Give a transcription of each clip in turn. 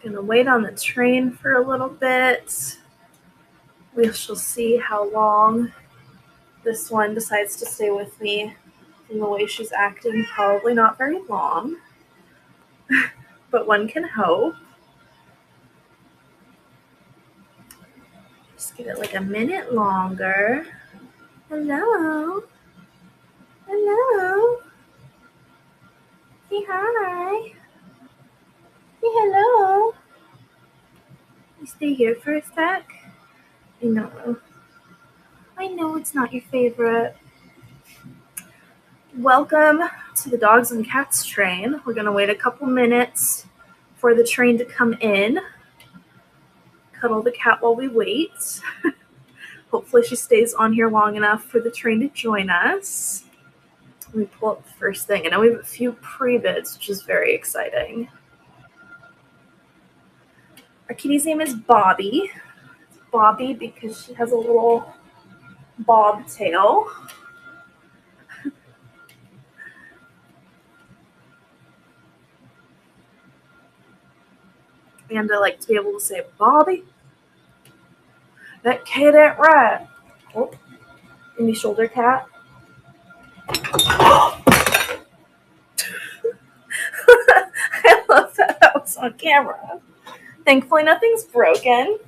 Gonna wait on the train for a little bit. We shall see how long this one decides to stay with me. From the way she's acting, probably not very long, but one can hope. Just give it like a minute longer. Hello? Hello? Say hi. Say hello. You stay here for a sec? I know. I know it's not your favorite. Welcome to the dogs and cats train. We're going to wait a couple minutes for the train to come in. Cuddle the cat while we wait. Hopefully she stays on here long enough for the train to join us. Let me pull up the first thing. I know we have a few pre-bids, which is very exciting. Our kitty's name is Bobby. It's Bobby because she has a little bob tail. And I like to be able to say, Bobby, that cat ain't right. Oh, any shoulder cat. I love that was on camera. Thankfully, nothing's broken.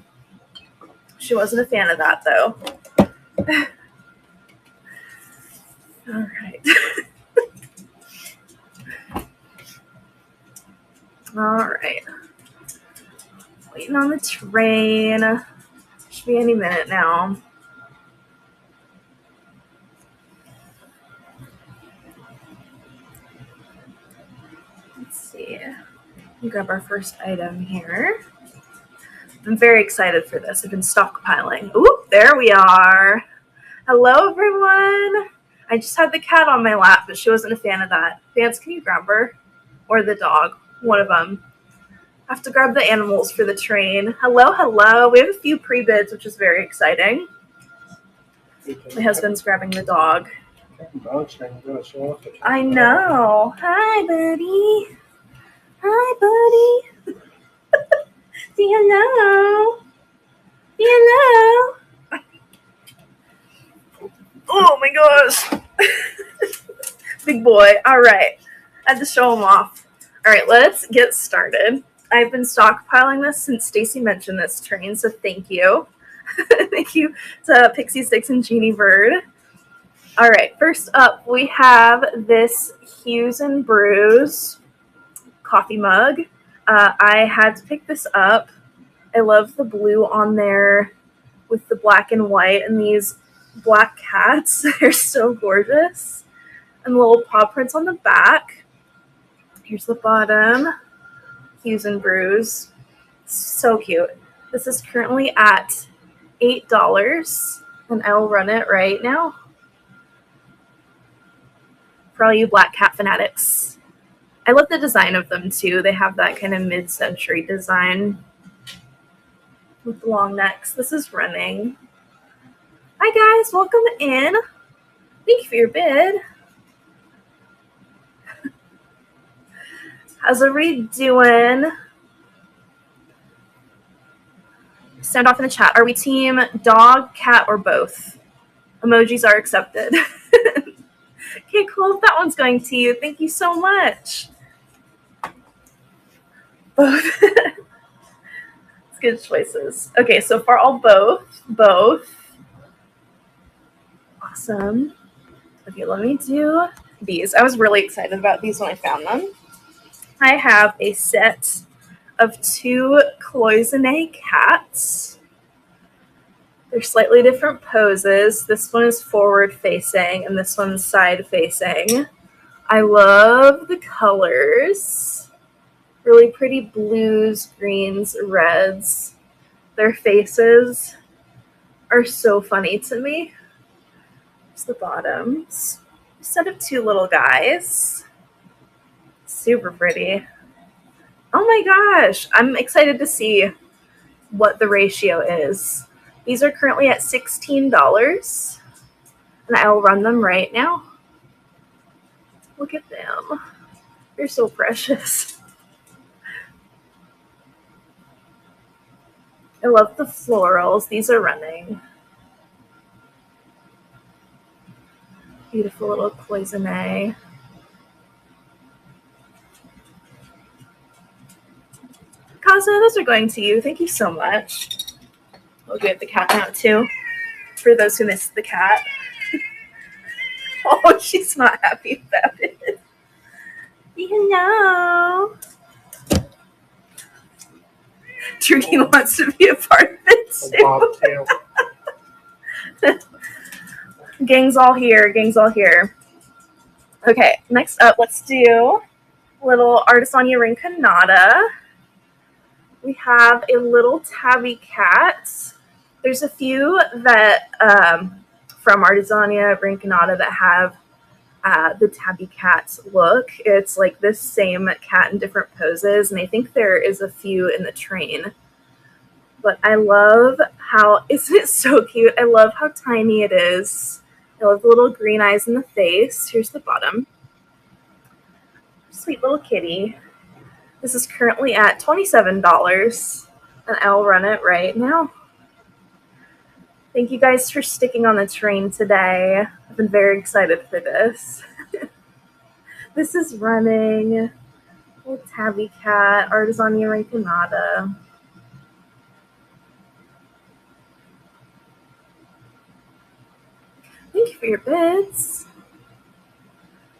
She wasn't a fan of that, though. All right. All right. Waiting on the train. Should be any minute now. Let's see. Grab our first item here. I'm very excited for this. I've been stockpiling. Ooh, there we are. Hello, everyone. I just had the cat on my lap, but she wasn't a fan of that. Vance, can you grab her? Or the dog. One of them. I have to grab the animals for the train. Hello, hello. We have a few pre-bids, which is very exciting. My husband's grabbing the dog. I know. Hi, buddy. Hi, buddy. Say hello. Say hello. Oh my gosh. Big boy. All right. I had to show him off. All right, let's get started. I've been stockpiling this since Stacy mentioned this train, so thank you. Thank you to Pixie Sticks and Jeannie Bird. All right, first up, we have this Hughes and Brews coffee mug. I had to pick this up. I love the blue on there with the black and white and these black cats. They're so gorgeous. And the little paw prints on the back. Here's the bottom. Hughes and Brews. So cute. This is currently at $8, and I will run it right now. For all you black cat fanatics. I love the design of them too. They have that kind of mid-century design with the long necks. This is running. Hi guys, welcome in. Thank you for your bid. How's everybody doing? Sound off in the chat. Are we team dog, cat, or both? Emojis are accepted. Okay, cool. That one's going to you. Thank you so much. Both. It's good choices. Okay, so far all both. Awesome. Okay, let me do these. I was really excited about these when I found them. I have a set of 2 cloisonne cats. They're slightly different poses. This one is forward facing and this one's side facing. I love the colors. Really pretty blues, greens, reds. Their faces are so funny to me. Here's the bottoms. A set of 2 little guys. Super pretty. Oh my gosh, I'm excited to see what the ratio is. These are currently at $16, and I will run them right now. Look at them. They're so precious. I love the florals. These are running. Beautiful little cloisonne. Kaza, those are going to you. Thank you so much. We'll give the cat now too. For those who missed the cat. Oh, she's not happy about it. Hello. Turkey wants to be a part of it too. Gang's all here. Gang's all here. Okay, next up, let's do little Artisania Rinconada. We have a little tabby cat. There's a few that from Artisania Rinconada that have the tabby cat look. It's like this same cat in different poses, and I think there is a few in the train. But I love how, isn't it so cute? I love how tiny it is. I love the little green eyes in the face. Here's the bottom. Sweet little kitty. This is currently at $27, and I'll run it right now. Thank you guys for sticking on the train today. I've been very excited for this. This is running. Little tabby cat, Artisania Rinconada. Thank you for your bids.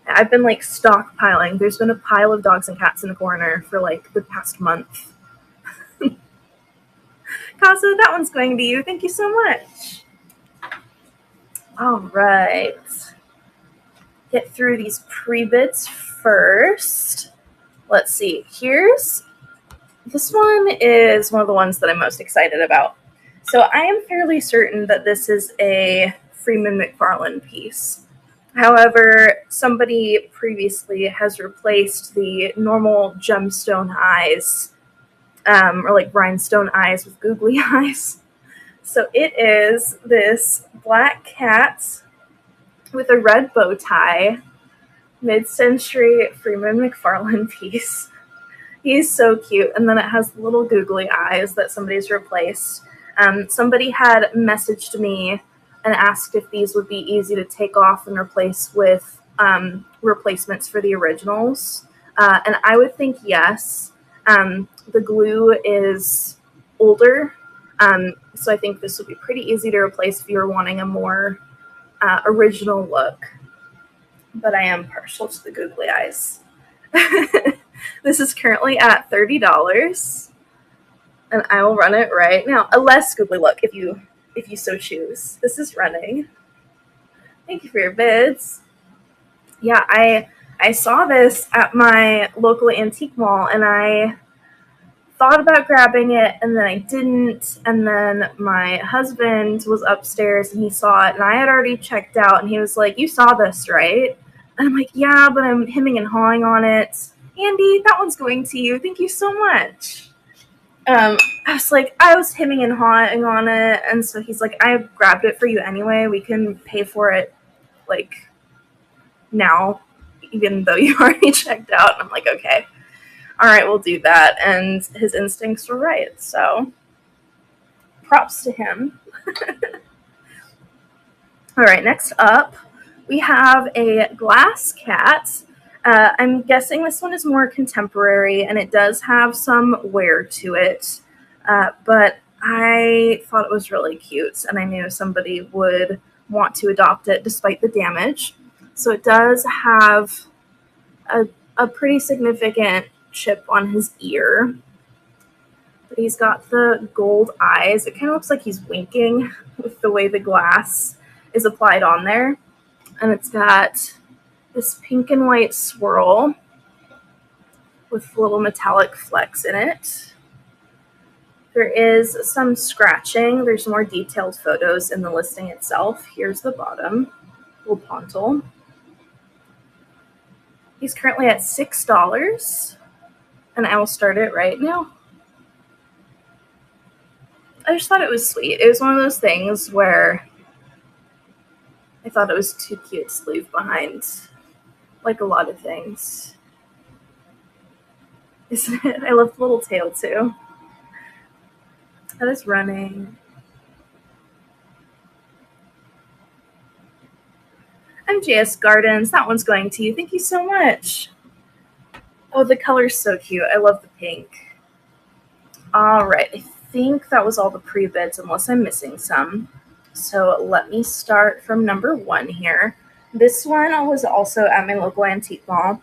I've been like stockpiling. There's been a pile of dogs and cats in the corner for like the past month. Casa, that one's going to you. Thank you so much. All right. Get through these pre-bids first. Let's see. This one is one of the ones that I'm most excited about. So I am fairly certain that this is a Freeman McFarlane piece. However, somebody previously has replaced the normal gemstone eyes, or like rhinestone eyes with googly eyes. So it is this black cat with a red bow tie, mid-century Freeman McFarlane piece. He's so cute. And then it has little googly eyes that somebody's replaced. Somebody had messaged me and asked if these would be easy to take off and replace with replacements for the originals. And I would think yes. The glue is older, so I think this would be pretty easy to replace if you were wanting a more original look. But I am partial to the googly eyes. This is currently at $30, and I will run it right now. A less googly look if you so choose. This is running. Thank you for your bids. Yeah, I saw this at my local antique mall, and I thought about grabbing it, and then I didn't. And then my husband was upstairs, and he saw it, and I had already checked out, and he was like, "You saw this, right?" And I'm like, "Yeah, but I'm hemming and hawing on it." Andy, that one's going to you. Thank you so much. I was hemming and hawing on it, and so he's like, "I grabbed it for you anyway. We can pay for it, like, now, even though you already checked out." And I'm like, "Okay, all right, we'll do that." And his instincts were right, so props to him. All right, next up, we have a glass cat. I'm guessing this one is more contemporary, and it does have some wear to it, but I thought it was really cute, and I knew somebody would want to adopt it despite the damage. So it does have a pretty significant chip on his ear, but he's got the gold eyes. It kind of looks like he's winking with the way the glass is applied on there, and it's got this pink and white swirl with little metallic flecks in it. There is some scratching. There's more detailed photos in the listing itself. Here's the bottom, little pontal. He's currently at $6, and I will start it right now. I just thought it was sweet. It was one of those things where I thought it was too cute to leave behind, like a lot of things. Isn't it? I love the little tail too. That is running. MJS Gardens, that one's going to you. Thank you so much. Oh, the color's so cute. I love the pink. All right, I think that was all the pre-bids unless I'm missing some. So let me start from number 1 here. This one was also at my local antique mall.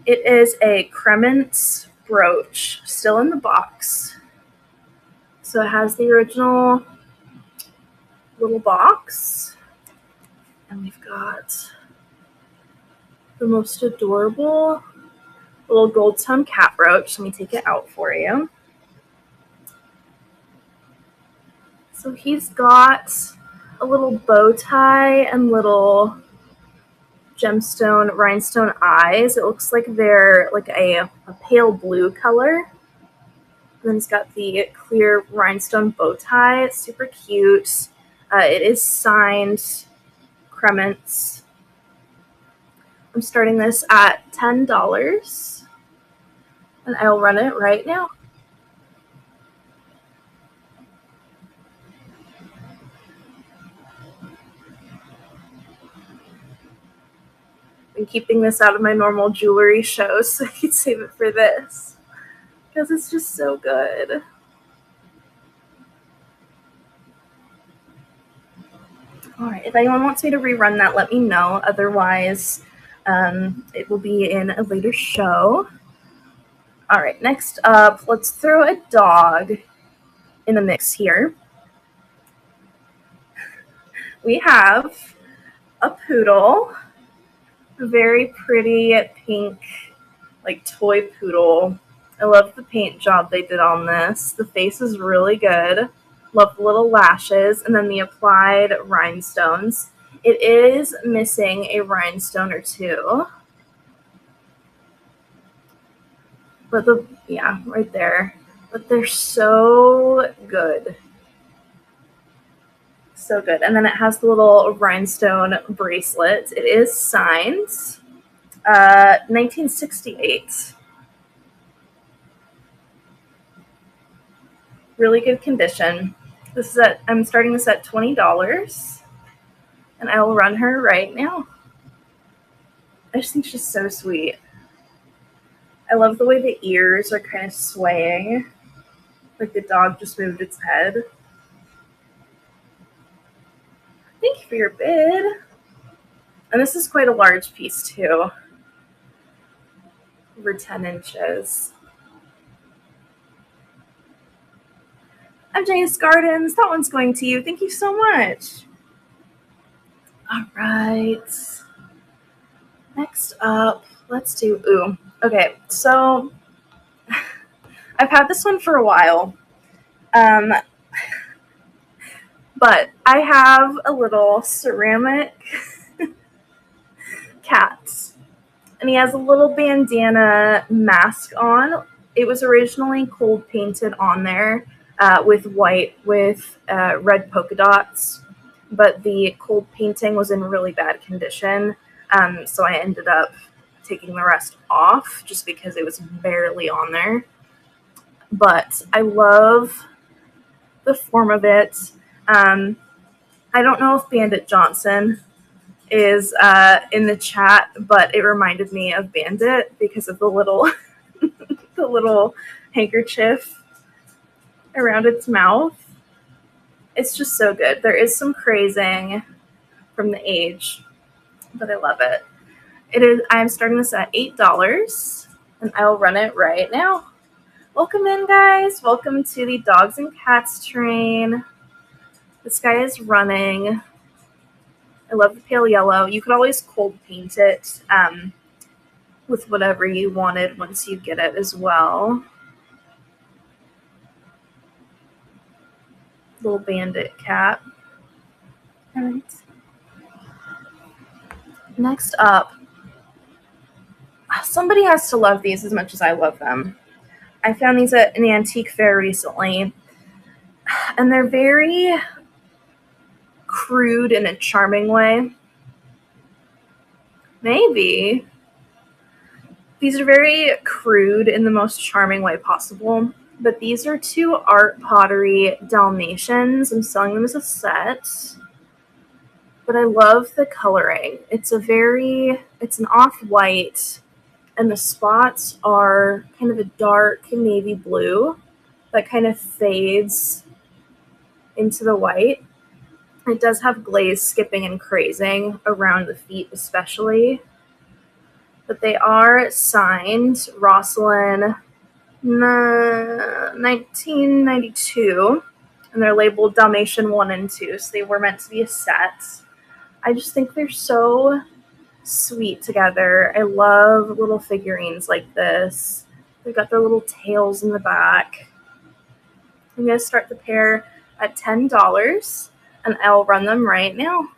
It is a Cremants brooch, still in the box. So it has the original little box. And we've got the most adorable little gold tone cat brooch. Let me take it out for you. So he's got a little bow tie and little gemstone rhinestone eyes. It looks like they're like a pale blue color. And then it's got the clear rhinestone bow tie. It's super cute. It is signed Cremants. I'm starting this at $10, and I'll run it right now. I'm keeping this out of my normal jewelry shows so I can save it for this because it's just so good. All right, if anyone wants me to rerun that, let me know. Otherwise, it will be in a later show. All right, next up, let's throw a dog in the mix here. We have a poodle, a very pretty pink, like toy poodle. I love the paint job they did on this. The face is really good. Love the little lashes and then the applied rhinestones. It is missing a rhinestone or two. But yeah, right there. But they're so good. So good. And then it has the little rhinestone bracelet. It is signed 1968. Really good condition. I'm starting this at $20, and I will run her right now. I just think she's so sweet. I love the way the ears are kind of swaying, like the dog just moved its head. Thank you for your bid. And this is quite a large piece too, over 10 inches. MJ's Gardens, that one's going to you. Thank you so much. All right. Next up, let's do, okay, so I've had this one for a while, but I have a little ceramic cat, and he has a little bandana mask on. It was originally cold painted on there with red polka dots, but the cold painting was in really bad condition, so I ended up taking the rest off just because it was barely on there. But I love the form of it. I don't know if Bandit Johnson is in the chat, but it reminded me of Bandit because of the little the little handkerchief around its mouth. It's just so good. There is some crazing from the age, but I love it. I'm starting this at $8, and I'll run it right now. Welcome in, guys. Welcome to the Dogs and Cats train. This guy is running. I love the pale yellow. You could always cold paint it with whatever you wanted once you get it as well. Little bandit cat. All right. Next up, somebody has to love these as much as I love them. I found these at an antique fair recently, and they're very crude in a charming way. Maybe. These are very crude in the most charming way possible. But these are two art pottery Dalmatians. I'm selling them as a set. But I love the coloring. It's an off-white, and the spots are kind of a dark navy blue that kind of fades into the white. It does have glaze skipping and crazing around the feet especially. But they are signed Rosslyn 1992, and they're labeled Dalmatian 1 and 2, so they were meant to be a set. I just think they're so sweet together. I love little figurines like this. They've got their little tails in the back. I'm going to start the pair at $10, and I'll run them right now.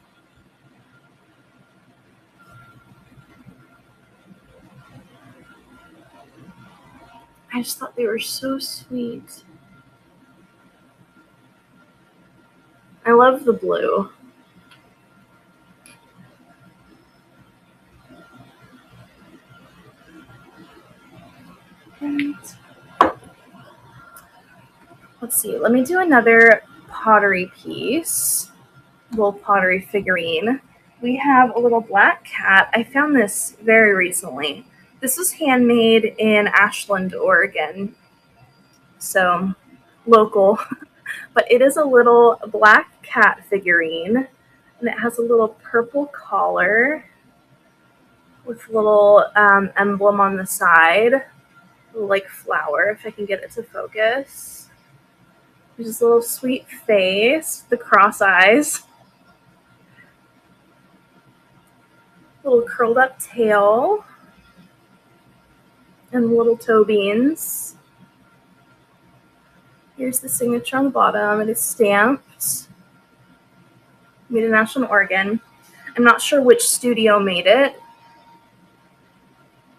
I just thought they were so sweet. I love the blue. And let's see, let me do another pottery piece, little pottery figurine. We have a little black cat. I found this very recently. This was handmade in Ashland, Oregon, so local. But it is a little black cat figurine, and it has a little purple collar with a little emblem on the side, like flower, if I can get it to focus. There's this little sweet face, the cross eyes, little curled up tail, and little toe beans. Here's the signature on the bottom. It is stamped, made in Ashland, Oregon. I'm not sure which studio made it,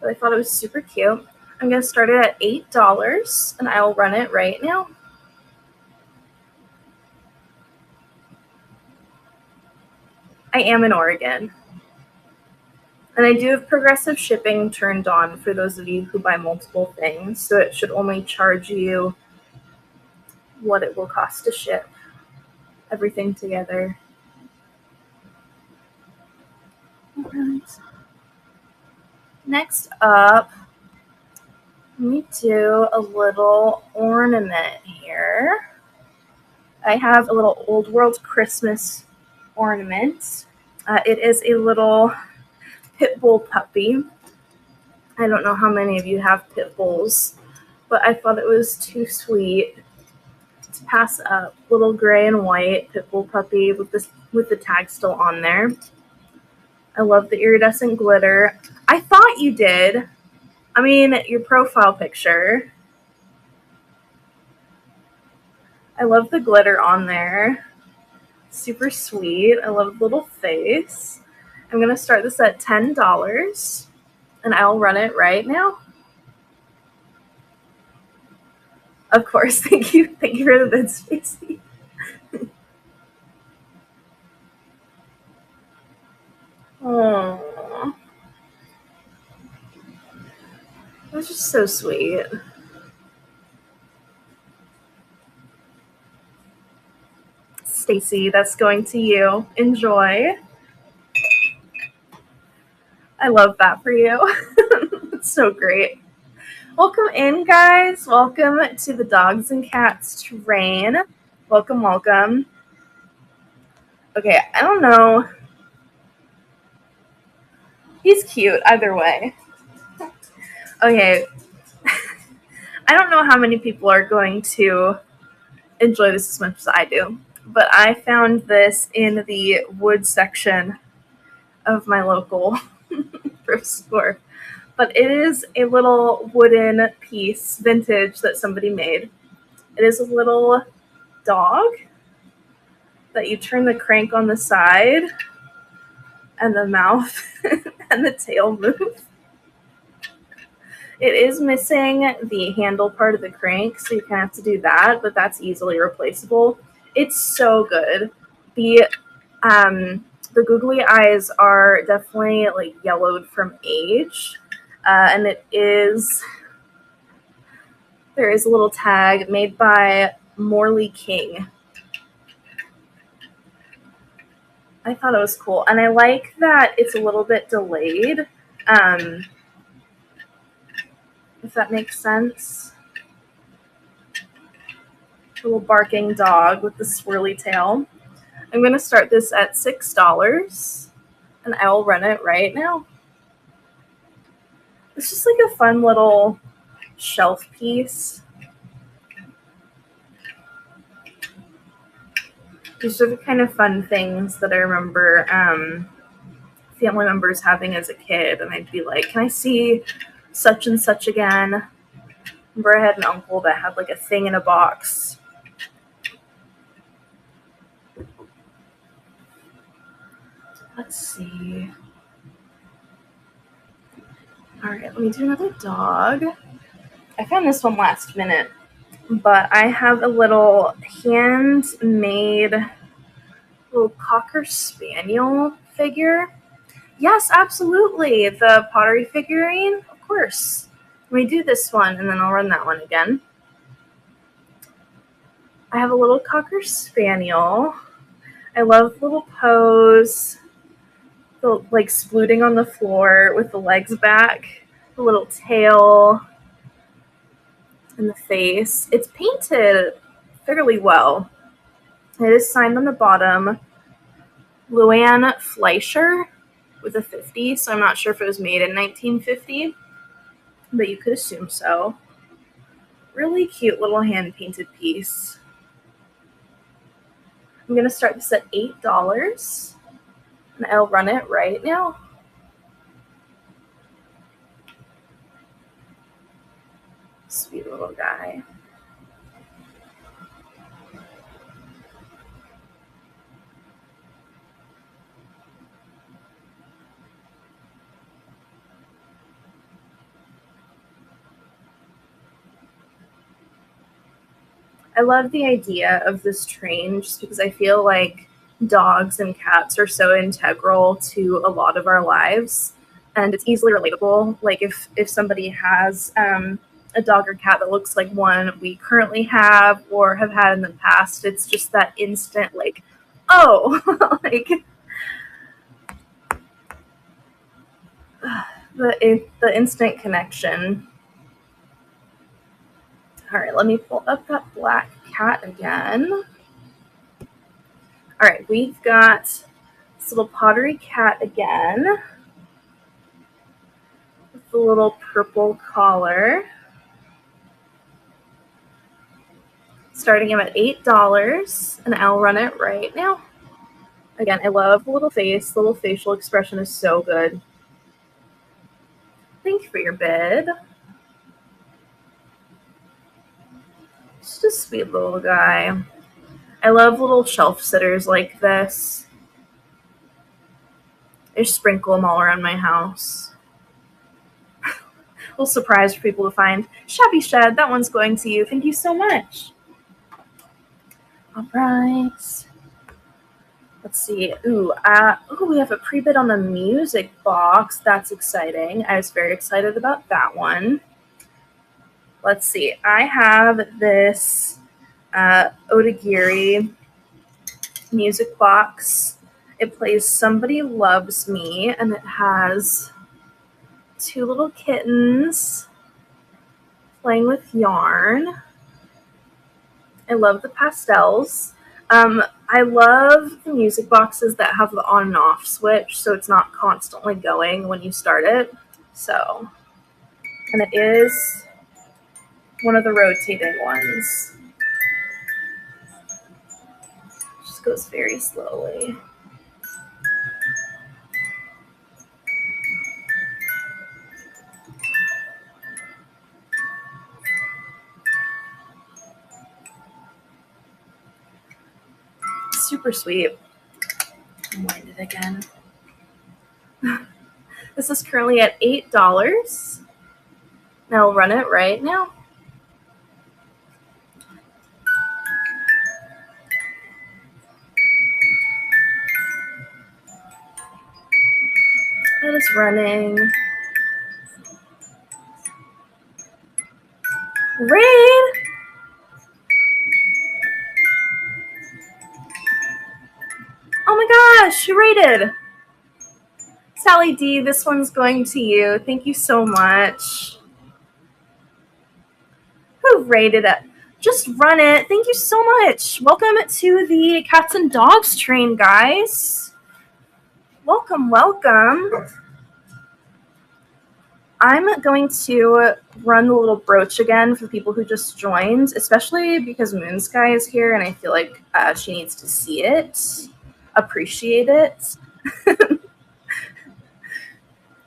but I thought it was super cute. I'm going to start it at $8, and I will run it right now. I am in Oregon. And I do have progressive shipping turned on for those of you who buy multiple things, so it should only charge you what it will cost to ship everything together. And next up, let me do a little ornament here. I have a little Old World Christmas ornament. It is a little pit bull puppy. I don't know how many of you have pit bulls, but I thought it was too sweet to pass up. Little gray and white pit bull puppy with the tag still on there. I love the iridescent glitter. I thought you did. I mean, your profile picture. I love the glitter on there. Super sweet. I love the little face. I'm going to start this at $10, and I'll run it right now. Of course. Thank you. Thank you for the bid, Spacey. Aww. That's just so sweet. Stacy, that's going to you. Enjoy. I love that for you. It's so great. Welcome in, guys. Welcome to the Dogs and Cats Train. Welcome, welcome. Okay, I don't know. He's cute either way. Okay. I don't know how many people are going to enjoy this as much as I do, but I found this in the wood section of my local thrift store. But it is a little wooden piece, vintage, that somebody made. It is a little dog that you turn the crank on the side, and the mouth and the tail move. It is missing the handle part of the crank, so you kind of have to do that, but that's easily replaceable. It's so good. The googly eyes are definitely like yellowed from age, and it is There is a little tag made by Morley King. I thought it was cool. And I like that it's a little bit delayed, if that makes sense. Little barking dog with the swirly tail. I'm going to start this at $6, and I will run it right now. It's just like a fun little shelf piece. These are the kind of fun things that I remember family members having as a kid, and I'd be like, can I see such and such again? I remember I had an uncle that had like a thing in a box. Let's see. All right, let me do another dog. I found this one last minute, but I have a little handmade little Cocker Spaniel figure. Yes, absolutely. The pottery figurine, of course. Let me do this one, and then I'll run that one again. I have a little Cocker Spaniel. I love the little pose, the like splooting on the floor with the legs back, the little tail, and the face. It's painted fairly well. It is signed on the bottom, Luann Fleischer with a 50, so I'm not sure if it was made in 1950, but you could assume so. Really cute little hand-painted piece. I'm going to start this at $8, and I'll run it right now. Sweet little guy. I love the idea of this train just because I feel like dogs and cats are so integral to a lot of our lives, and it's easily relatable. Like if somebody has a dog or cat that looks like one we currently have or have had in the past, it's just that instant like, oh, like the instant connection. All right, let me pull up that black cat again. All right, we've got this little pottery cat again with the little purple collar. Starting him at $8, and I'll run it right now. Again, I love the little face. The little facial expression is so good. Thank you for your bid. Just a sweet little guy. I love little shelf sitters like this. I just sprinkle them all around my house. A little surprise for people to find. Shabby Shed, that one's going to you. Thank you so much. All right. Let's see. We have a pre-bid on the music box. That's exciting. I was very excited about that one. Let's see. I have this Odagiri music box. It plays Somebody Loves Me, and it has two little kittens playing with yarn. I love the pastels. I love the music boxes that have the on and off switch, so it's not constantly going when you start it. So, and it is one of the rotating ones. Just goes very slowly. Super sweet. Wind it again. This is currently at $8. Now I'll run it right now. That is running. Raid! Oh my gosh, she raided. Sally D, this one's going to you. Thank you so much. Who rated it? Just run it. Thank you so much. Welcome to the Cats and Dogs train, guys. Welcome, welcome. I'm going to run the little brooch again for the people who just joined, especially because Moonsky is here and I feel like she needs to see it, appreciate it.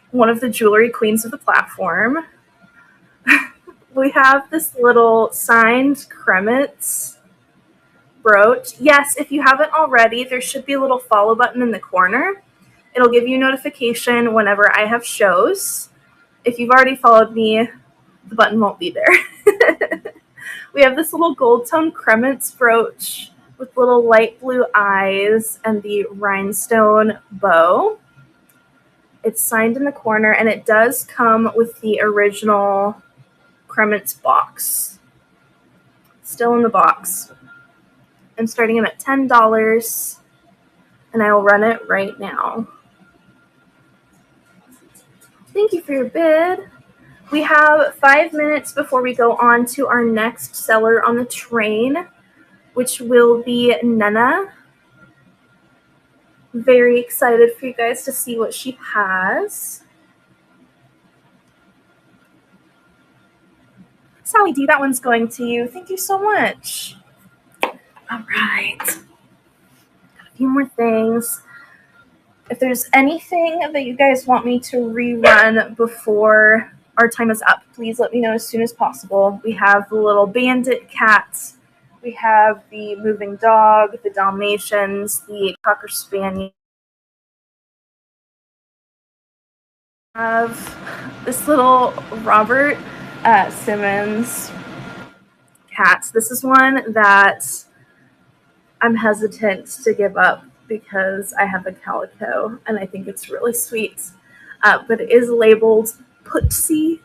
One of the jewelry queens of the platform. We have this little signed Kremitz brooch. Yes, if you haven't already, there should be a little follow button in the corner. It'll give you a notification whenever I have shows. If you've already followed me, the button won't be there. We have this little gold tone Kremitz brooch with little light blue eyes and the rhinestone bow. It's signed in the corner, and it does come with the original Kremitz box. Still in the box. I'm starting them at $10, and I will run it right now. Thank you for your bid. We have 5 minutes before we go on to our next seller on the train, which will be Nena. Very excited for you guys to see what she has. Sally D, that one's going to you. Thank you so much. All right. Got a few more things. If there's anything that you guys want me to rerun before our time is up, please let me know as soon as possible. We have the little bandit cats. We have the moving dog, the Dalmatians, the Cocker Spaniel. We have this little Robert Simmons cat. This is one that I'm hesitant to give up because I have a calico and I think it's really sweet. But it is labeled Pootsy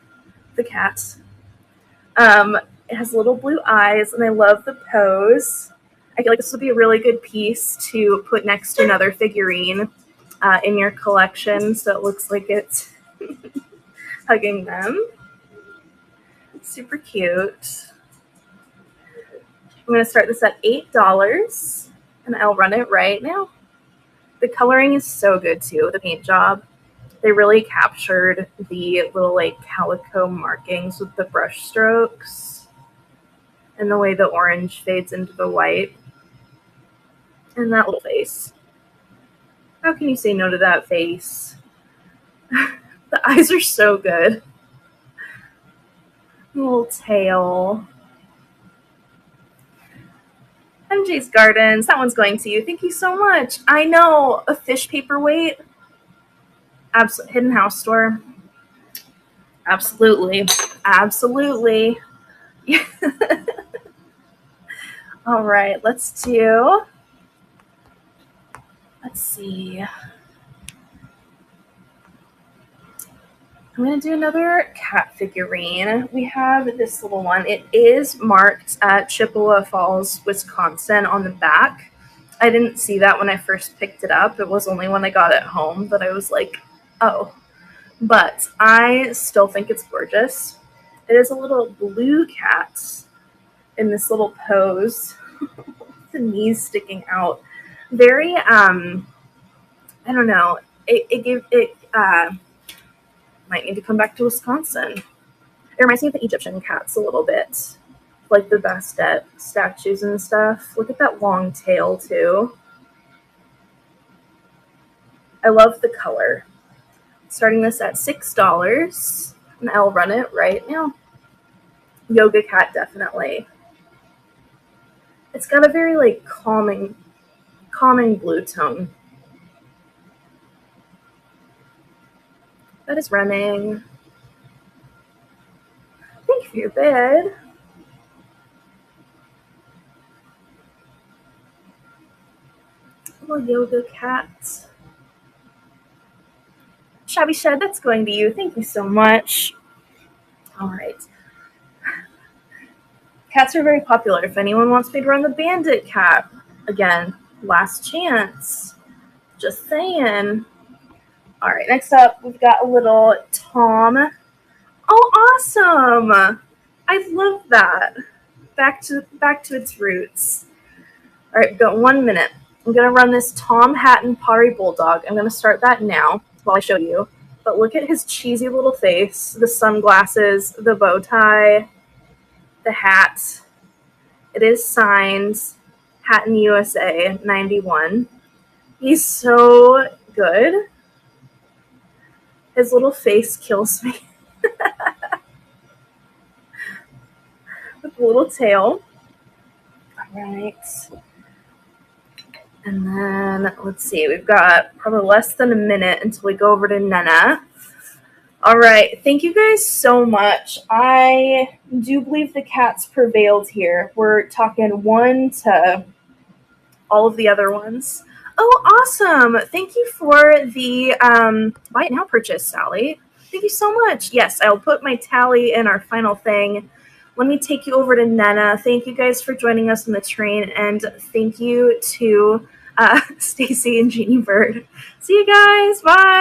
the cat. It has little blue eyes and I love the pose. I feel like this would be a really good piece to put next to another figurine in your collection so it looks like it's hugging them. It's super cute. I'm going to start this at $8 and I'll run it right now. The coloring is so good too, the paint job. They really captured the little like calico markings with the brush strokes and the way the orange fades into the white. And that little face. How can you say no to that face? The eyes are so good. Little tail. MJ's Gardens. That one's going to you. Thank you so much. I know. A fish paperweight. Hidden house store. Absolutely. Absolutely. All right. Let's see. I'm going to do another cat figurine. We have this little one. It is marked at Chippewa Falls, Wisconsin on the back. I didn't see that when I first picked it up. It was only when I got it home that I was like, oh. But I still think it's gorgeous. It is a little blue cat in this little pose. The knees sticking out. Very, I don't know. It might need to come back to Wisconsin. It reminds me of the Egyptian cats a little bit. Like the Bastet statues and stuff. Look at that long tail, too. I love the color. Starting this at $6, and I'll run it right now. Yoga cat, definitely. It's got a very, like, calming blue tone. That is running. Thank you for your bid. Little yoga cat. Shabby Shed, that's going to you. Thank you so much. All right. cats are very popular. If anyone wants me to run the bandit cat, again, last chance. Just saying. All right, next up, we've got a little Tom. Oh, awesome! I love that. Back to its roots. All right, we've got 1 minute. I'm gonna run this Tom Hatton Pottery Bulldog. I'm gonna start that now while I show you. But look at his cheesy little face, the sunglasses, the bow tie, the hat. It is signed Hatton USA 91. He's so good. His little face kills me. With a little tail. All right. And then, let's see, we've got probably less than a minute until we go over to Nana. All right, thank you guys so much. I do believe the cats prevailed here. We're talking 1 to all of the other ones. Oh, awesome. Thank you for the buy it now purchase, Sally. Thank you so much. Yes, I'll put my tally in our final thing. Let me take you over to Nana. Thank you guys for joining us on the train, and thank you to Stacy and Jeannie Bird. See you guys. Bye.